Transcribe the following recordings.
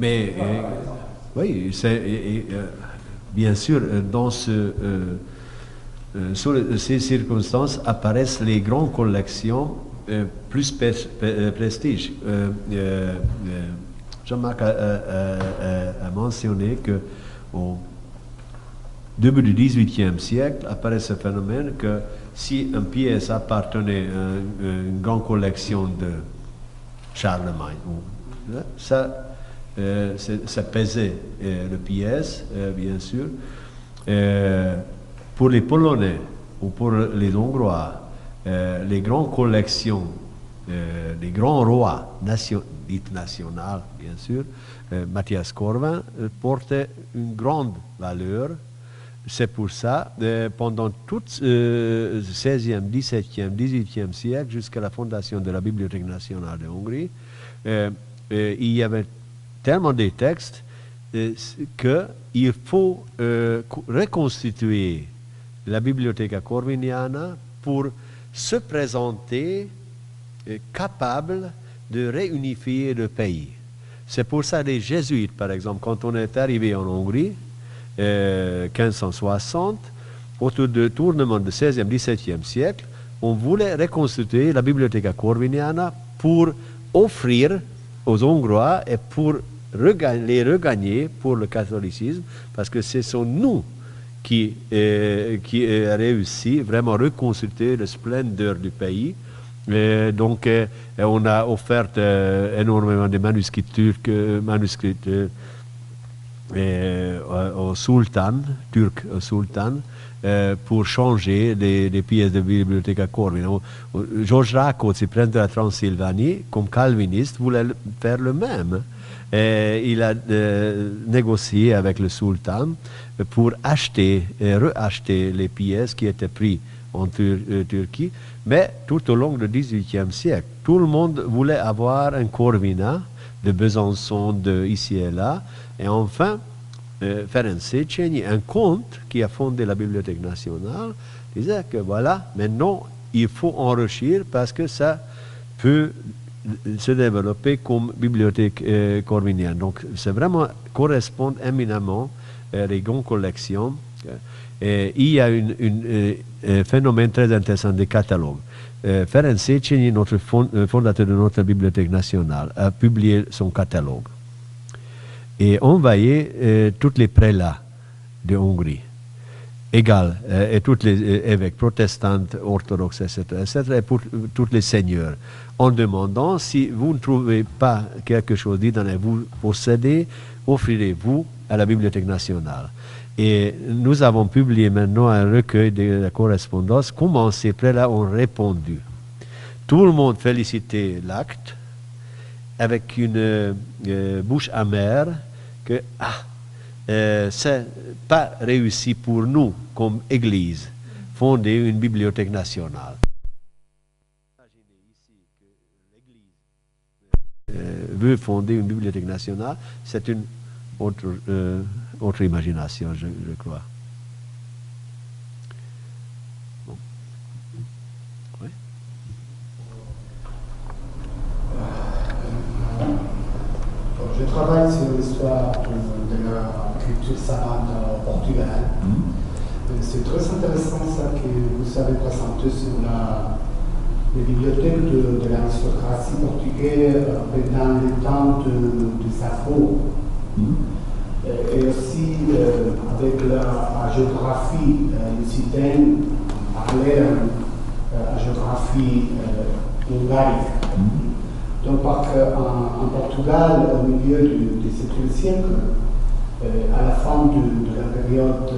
Mais oui, bien sûr, dans sur ces circonstances apparaissent les grandes collections plus prestige. Jean-Marc a mentionné que au début du XVIIIe siècle apparaît ce phénomène que si une pièce appartenait à une grande collection de Charlemagne, ça pesait le pièce, bien sûr. Pour les Polonais ou pour les Hongrois, les grandes collections, les grands rois dites nationales, bien sûr, Matthias Corvin, portaient une grande valeur. C'est pour ça, pendant tout le 16e, 17e, 18e siècle, jusqu'à la fondation de la Bibliothèque nationale de Hongrie, il y avait tellement de textes qu'il faut reconstituer la Bibliothèque corviniana pour se présenter capable de réunifier le pays. C'est pour ça les jésuites, par exemple, quand on est arrivé en Hongrie, 1560, autour du tournement du 16e, 17e siècle, on voulait reconstituer la Bibliothèque corviniana pour offrir aux Hongrois et pour les regagner pour le catholicisme, parce que ce sont nous qui a réussi vraiment à reconstituer la splendeur du pays. Donc, on a offert énormément de manuscrits turcs, au sultan, pour changer les pièces de bibliothèque à Corvin. Georges Rákóczi, prince de la Transylvanie, comme calviniste, voulait faire le même. Il a négocié avec le sultan pour acheter et reacheter les pièces qui étaient prises en Turquie. Mais tout au long du XVIIIe siècle, tout le monde voulait avoir un Corvina de Besançon, de ici et là. Et enfin, Ferenc Széchenyi, un comte qui a fondé la Bibliothèque nationale, disait que voilà, maintenant, il faut enrichir parce que ça peut se développer comme bibliothèque corvinienne. Donc, c'est vraiment correspond éminemment les grandes collections. Et il y a un phénomène très intéressant des catalogues. Ferenc Széchenyi, notre fondateur de notre bibliothèque nationale, a publié son catalogue et envoyé tous les prélats de Hongrie, et tous les évêques protestants, orthodoxes, etc., et pour tous les seigneurs, en demandant si vous ne trouvez pas quelque chose d'ident et vous possédez, offrirez-vous à la Bibliothèque nationale. Et nous avons publié maintenant un recueil de la correspondance, comment ces prélats ont répondu. Tout le monde félicitait l'acte, avec une bouche amère, que c'est pas réussi pour nous, comme Église, fonder une bibliothèque nationale. Imaginez ici que l'Église veut fonder une bibliothèque nationale, c'est une autre imagination, je crois. Bon. Oui. Je travaille sur l'histoire de la culture savante au Portugal. C'est très intéressant ça que vous avez présenté sur les bibliothèques de l'aristocratie portugaise pendant le temps des Afro. Et aussi avec la géographie lusitaine, parallèle à la géographie hongarique. Donc, parce qu'en Portugal, au milieu du XVIIe siècle, à la fin de la période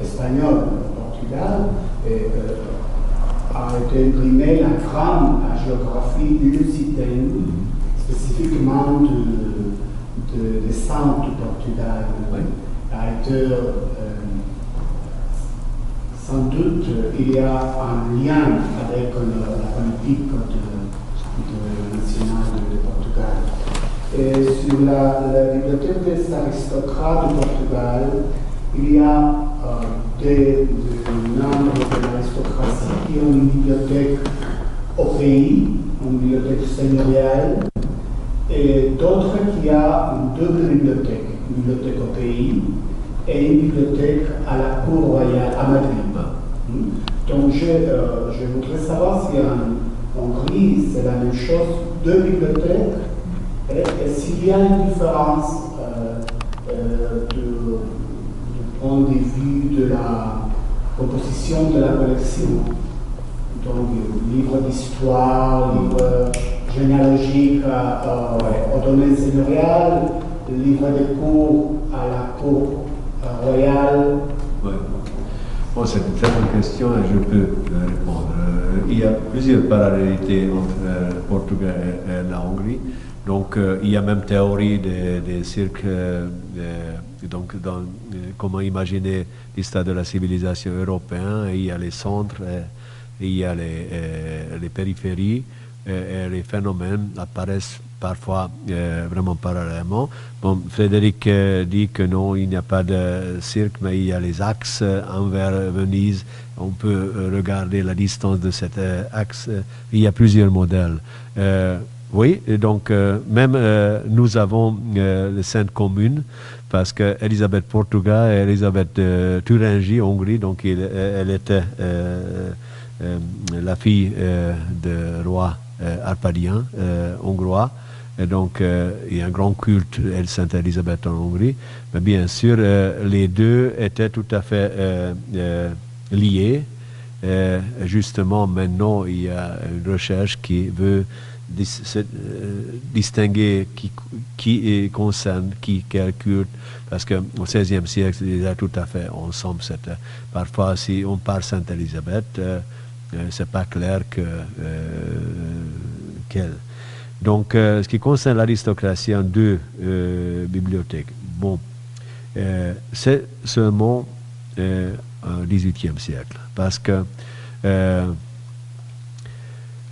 espagnole au Portugal, a été imprimé la grande géographie lusitaine, spécifiquement des centres du Portugal. A été, sans doute, il y a un lien avec la politique nationale de Portugal. Et sur la bibliothèque des aristocrates du Portugal, il y a des membres de l'aristocratie qui ont une bibliothèque au pays, une bibliothèque seigneuriale, et d'autres qui a deux bibliothèques, une bibliothèque au pays et une bibliothèque à la Cour royale à Madrid. Donc je voudrais savoir si en Hongrie c'est la même chose, deux bibliothèques, et s'il y a une différence du point de vue de la composition de la collection. Donc, livres d'histoire, livres généalogiques aux domaine seigneurial, livres de cours à la cour royale. Ouais. Bon, c'est une très bonne question et je peux répondre. Il y a plusieurs parallélités entre le Portugal et la Hongrie. Donc, il y a même théorie des cirques, donc comment imaginer l'histoire de la civilisation européenne. Il y a les centres, il y a les périphéries, et les phénomènes apparaissent parfois vraiment parallèlement. Bon, Frédéric dit que non, il n'y a pas de cirque, mais il y a les axes envers Venise. On peut regarder la distance de cet axe. Il y a plusieurs modèles. Oui, et donc même nous avons les Saintes communes, parce que Elisabeth Portugal et Elisabeth Thuringie, Hongrie, donc elle était la fille de roi arpadien hongrois. Et donc, il y a un grand culte de Sainte Élisabeth en Hongrie. Mais bien sûr, les deux étaient tout à fait liés. Justement, maintenant, il y a une recherche qui veut distinguer qui concerne quel culte, parce qu'au XVIe siècle, c'est déjà tout à fait ensemble. Parfois, si on parle Sainte Élisabeth, c'est pas clair qu'elle. Donc, ce qui concerne l'aristocratie en deux bibliothèques, bon, c'est seulement au XVIIIe siècle, parce que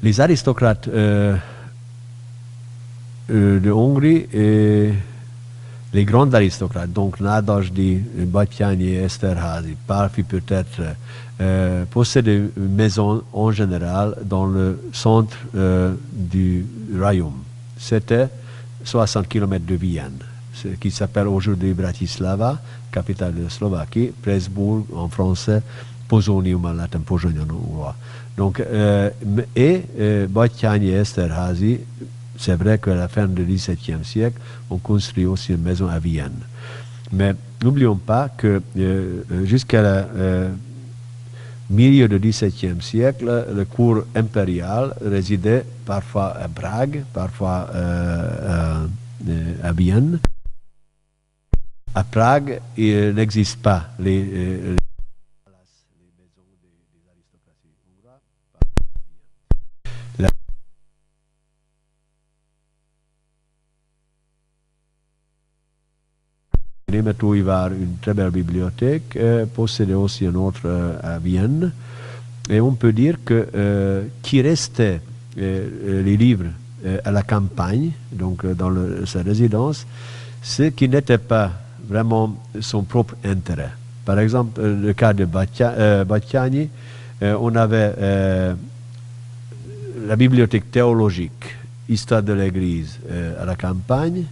les aristocrates de Hongrie et les grands aristocrates, donc Nádasdy, Batthyány et Esterházy, Pálffy peut-être, possédaient une maison en général dans le centre du royaume. C'était 60 km de Vienne, ce qui s'appelle aujourd'hui Bratislava, capitale de Slovaquie, Pressburg en français, Pozsonium en latin, Pozsony en hongrois. Donc, Batthyány et Esterházy, c'est vrai qu'à la fin du XVIIe siècle, on construit aussi une maison à Vienne. Mais n'oublions pas que jusqu'à la milieu du XVIIe siècle, le cour impérial résidait parfois à Prague, parfois à Vienne. À Prague, il n'existe pas les maisons des aristocraties hongroises. Németů il va une très belle bibliothèque, possédait aussi une autre à Vienne. Et on peut dire que qui restait les livres à la campagne, donc dans sa résidence, ce qui n'était pas vraiment son propre intérêt. Par exemple, le cas de Batthyány, on avait la bibliothèque théologique, histoire de l'Église à la campagne,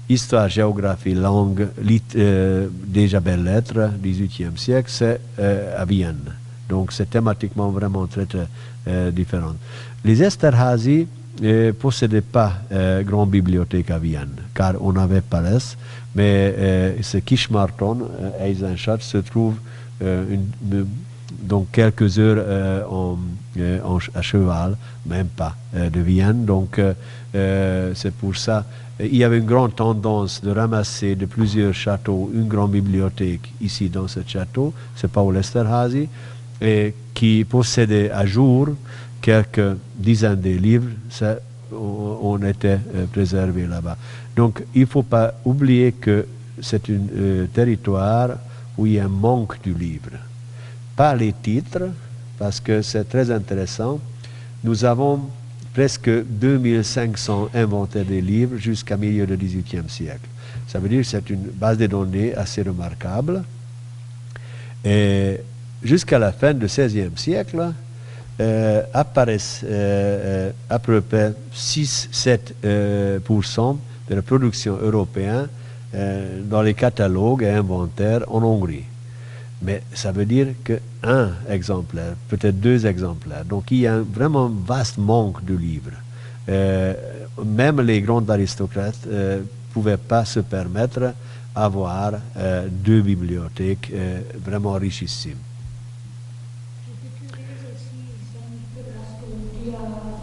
histoire, géographie, langue, déjà belles lettres, 18e siècle, c'est à Vienne. Donc c'est thématiquement vraiment très, très différent. Les Esterházy ne possédaient pas grande bibliothèque à Vienne, car on avait Palais, mais ce Kischmarton, Eisenstadt, se trouve donc quelques heures à cheval, même pas, de Vienne. Donc c'est pour ça. Il y avait une grande tendance de ramasser de plusieurs châteaux une grande bibliothèque ici dans ce château, c'est Paul Esterházy, et qui possédait à jour quelques dizaines de livres, ça, on était préservé là-bas. Donc il ne faut pas oublier que c'est un territoire où il y a un manque du livre. Pas les titres, parce que c'est très intéressant. Nous avons presque 2500 inventaires des livres jusqu'à milieu du XVIIIe siècle. Ça veut dire que c'est une base de données assez remarquable. Et jusqu'à la fin du XVIe siècle, apparaissent à peu près 6-7% de la production européenne dans les catalogues et inventaires en Hongrie. Mais ça veut dire qu'un exemplaire, peut-être 2 exemplaires. Donc il y a vraiment un vaste manque de livres. Même les grands aristocrates ne pouvaient pas se permettre d'avoir 2 bibliothèques vraiment richissimes. Tu as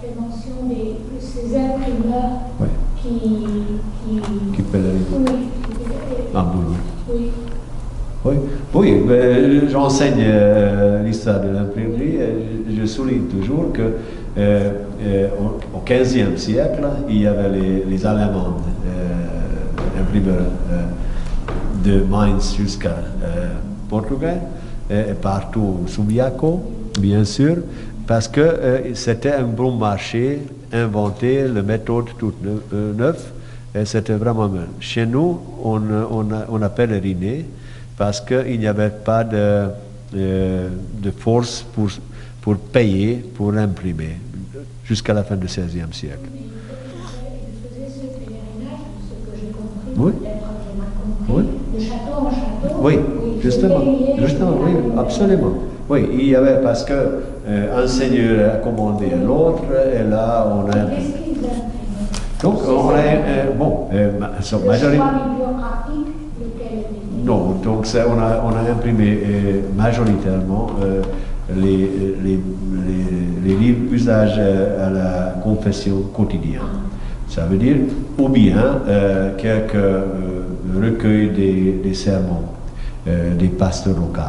fait mention de ces imprimeurs Oui. qui pèlerinent. Oui. En Boulogne. Oui. Oui, j'enseigne l'histoire de l'imprimerie et je souligne toujours que au XVe siècle, il y avait les Allemands imprimeurs de Mainz jusqu'à Portugal et partout Subiaco, bien sûr, parce que c'était un bon marché, inventé, la méthode toute neuve, et c'était vraiment bien. Chez nous, on a pèleriné parce qu'il n'y avait pas de force pour payer, pour imprimer, jusqu'à la fin du XVIe siècle. Il faisait ce pèlerinage, ce que j'ai compris, Oui. peut-être que j'ai mal compris, Oui. de château en château. Oui, justement, oui, oui, absolument. Oui, il y avait parce que un seigneur a commandé à l'autre, et là on a. Qu'est-ce qu'ils impriment? Donc on a Le choix bibliographique, lequel était? non, donc on a imprimé majoritairement les livres usage à la confession quotidienne. Ça veut dire ou bien quelques recueils des sermons des pasteurs locaux.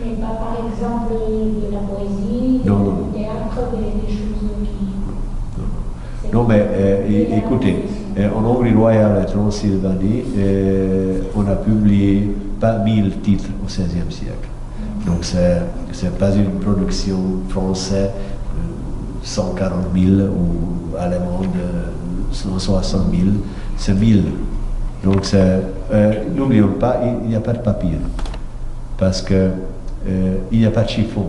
Mais pas par exemple de la poésie, Non, non. du théâtre, des choses qui... Non, mais écoutez, en Hongrie royale et Transylvanie, on a publié pas 1000 titres au XVIe siècle. Donc c'est pas une production française 140 000 ou allemande 160 000, c'est 1000. Donc n'oublions pas, il n'y a pas de papier parce que il n'y a pas de chiffon.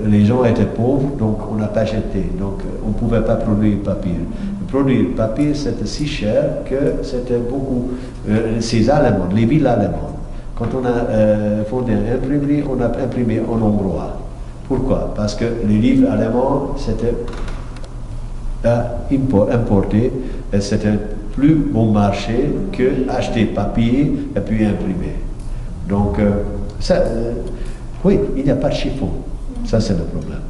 Les gens étaient pauvres, donc on n'a pas jeté, donc on ne pouvait pas produire papier. Produire papier, c'était si cher que c'était beaucoup. Ces Allemands, les villes allemandes, quand on a fondé une imprimerie, on a imprimé en hongrois. Pourquoi? Parce que les livres allemands, c'était importé, et c'était plus bon marché que acheter papier et puis imprimer. Donc, oui, il n'y a pas de chiffon. Ça, c'est le problème.